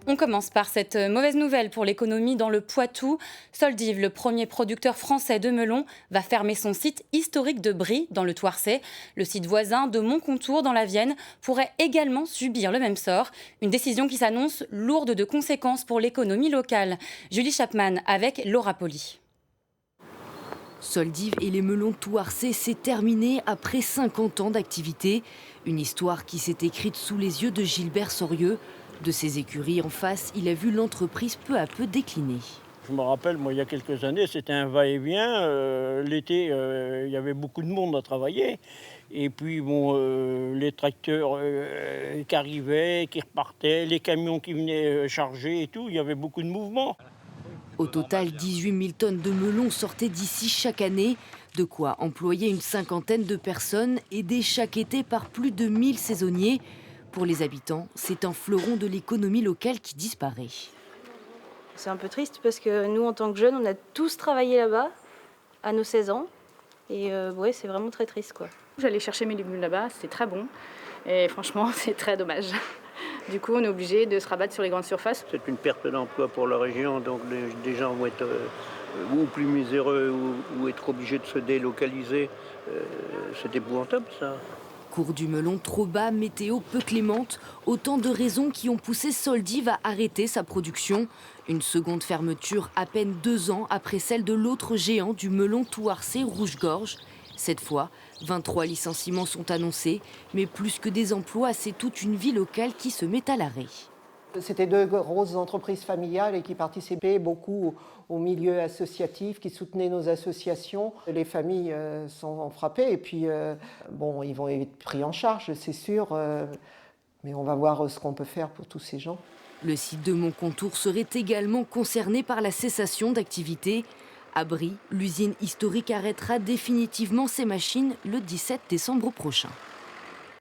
On commence par cette mauvaise nouvelle pour l'économie dans le Poitou. Soldiv, le premier producteur français de melons, va fermer son site historique de Brie, dans le Thouarçais. Le site voisin de Montcontour, dans la Vienne, pourrait également subir le même sort. Une décision qui s'annonce lourde de conséquences pour l'économie locale. Julie Chapman avec Laura Poli. Soldiv et les melons Thouarçais, c'est terminé après 50 ans d'activité. Une histoire qui s'est écrite sous les yeux de Gilbert Sorieux. De ses écuries en face, il a vu l'entreprise peu à peu décliner. Je me rappelle, moi, il y a quelques années, c'était un va-et-vient. L'été, il y avait beaucoup de monde à travailler. Et puis, bon, les tracteurs qui arrivaient, qui repartaient, les camions qui venaient charger et tout, il y avait beaucoup de mouvements. Au total, 18 000 tonnes de melons sortaient d'ici chaque année. De quoi employer une cinquantaine de personnes, aidées chaque été par plus de 1000 saisonniers. Pour les habitants, c'est un fleuron de l'économie locale qui disparaît. C'est un peu triste parce que nous, en tant que jeunes, on a tous travaillé là-bas à nos 16 ans. Et ouais, c'est vraiment très triste, quoi. J'allais chercher mes légumes là-bas, c'était très bon. Et franchement, c'est très dommage. Du coup, on est obligé de se rabattre sur les grandes surfaces. C'est une perte d'emploi pour la région, donc des gens vont être ou plus miséreux ou être obligés de se délocaliser. C'est épouvantable, ça. Cours du melon trop bas, météo peu clémente, autant de raisons qui ont poussé Soldiv à arrêter sa production. Une seconde fermeture à peine 2 ans après celle de l'autre géant du melon Thouarçais Rouge-Gorge. Cette fois, 23 licenciements sont annoncés, mais plus que des emplois, c'est toute une vie locale qui se met à l'arrêt. C'était 2 grosses entreprises familiales et qui participaient beaucoup au milieu associatif, qui soutenaient nos associations. Les familles sont frappées et puis bon, ils vont être pris en charge, c'est sûr, mais on va voir ce qu'on peut faire pour tous ces gens. Le site de Montcontour serait également concerné par la cessation d'activité. À Brie, l'usine historique arrêtera définitivement ses machines le 17 décembre prochain.